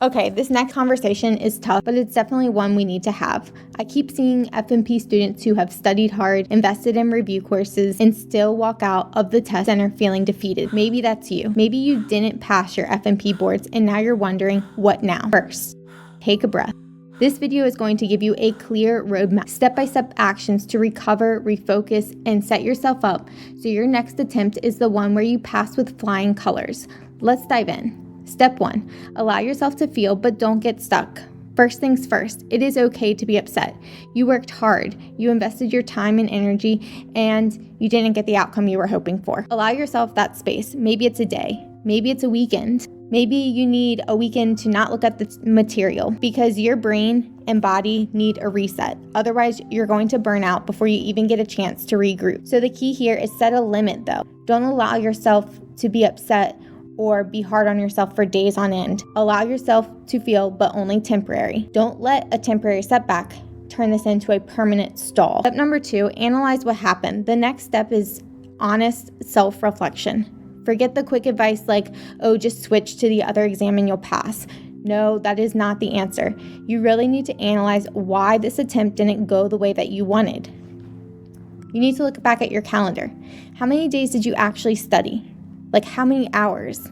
Okay, this next conversation is tough, but it's definitely one we need to have. I keep seeing FNP students who have studied hard, invested in review courses, and still walk out of the test center feeling defeated. Maybe that's you. Maybe you didn't pass your FNP boards and now you're wondering, what now? First, take a breath. This video is going to give you a clear roadmap, step-by-step actions to recover, refocus, and set yourself up so your next attempt is the one where you pass with flying colors. Let's dive in. Step 1, allow yourself to feel, but don't get stuck. First things first, it is okay to be upset. You worked hard, you invested your time and energy, and you didn't get the outcome you were hoping for. Allow yourself that space. Maybe it's a day, maybe it's a weekend. Maybe you need a weekend to not look at the material because your brain and body need a reset. Otherwise, you're going to burn out before you even get a chance to regroup. So the key here is set a limit though. Don't allow yourself to be upset or be hard on yourself for days on end. Allow yourself to feel, but only temporary. Don't let a temporary setback turn this into a permanent stall. Step number 2, analyze what happened. The next step is honest self-reflection. Forget the quick advice like, oh, just switch to the other exam and you'll pass. No, that is not the answer. You really need to analyze why this attempt didn't go the way that you wanted. You need to look back at your calendar. How many days did you actually study? Like how many hours?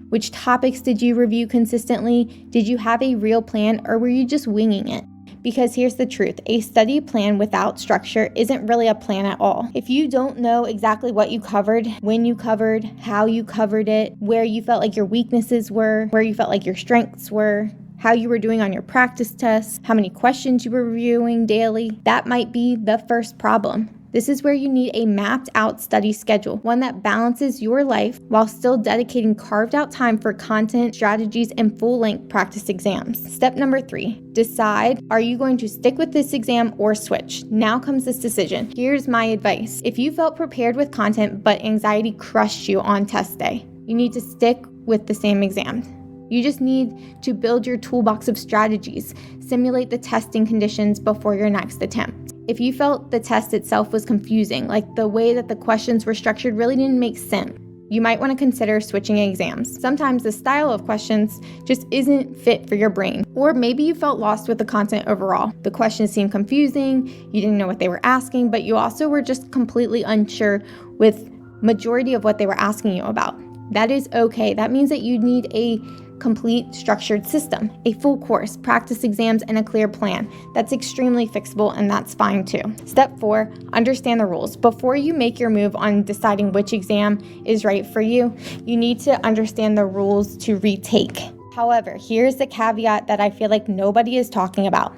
Which topics did you review consistently? Did you have a real plan or were you just winging it? Because here's the truth, a study plan without structure isn't really a plan at all. If you don't know exactly what you covered, when you covered, how you covered it, where you felt like your weaknesses were, where you felt like your strengths were, how you were doing on your practice tests, how many questions you were reviewing daily, that might be the first problem. This is where you need a mapped out study schedule, one that balances your life while still dedicating carved out time for content, strategies, and full-length practice exams. Step number 3, decide, are you going to stick with this exam or switch? Now comes this decision. Here's my advice. If you felt prepared with content but anxiety crushed you on test day, you need to stick with the same exam. You just need to build your toolbox of strategies, simulate the testing conditions before your next attempt. If you felt the test itself was confusing, like the way that the questions were structured really didn't make sense, you might want to consider switching exams. Sometimes the style of questions just isn't fit for your brain. Or maybe you felt lost with the content overall. The questions seemed confusing, you didn't know what they were asking, but you also were just completely unsure with majority of what they were asking you about. That is okay. That means that you need a complete structured system, a full course, practice exams, and a clear plan. That's extremely fixable and that's fine too. Step 4, understand the rules. Before you make your move on deciding which exam is right for you, you need to understand the rules to retake. However, here's the caveat that I feel like nobody is talking about.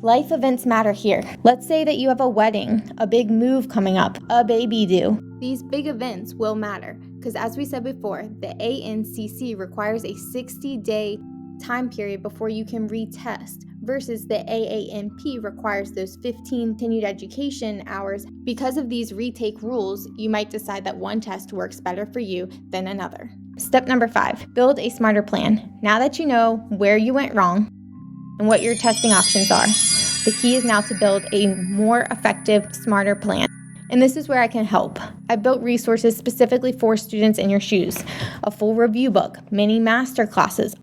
Life events matter here. Let's say that you have a wedding, a big move coming up, a baby due. These big events will matter because as we said before, the ANCC requires a 60-day time period before you can retest versus the AANP requires those 15 continued education hours. Because of these retake rules, you might decide that one test works better for you than another. Step number 5, build a smarter plan. Now that you know where you went wrong and what your testing options are, the key is now to build a more effective, smarter plan. And this is where I can help. I built resources specifically for students in your shoes, a full review book, mini master classes,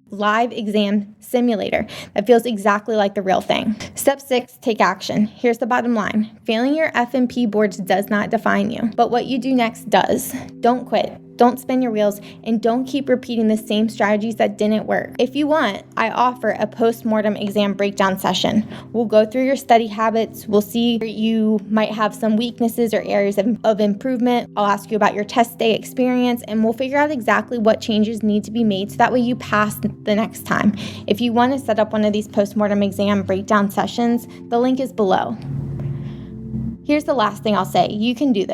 live exam simulator that feels exactly like the real thing. Step 6, take action. Here's the bottom line. Failing your FNP boards does not define you, but what you do next does. Don't quit. Don't spin your wheels, and don't keep repeating the same strategies that didn't work. If you want, I offer a post-mortem exam breakdown session. We'll go through your study habits. We'll see where you might have some weaknesses or areas of improvement. I'll ask you about your test day experience, and we'll figure out exactly what changes need to be made so that way you pass the next time. If you want to set up one of these post-mortem exam breakdown sessions, the link is below. Here's the last thing I'll say. You can do this.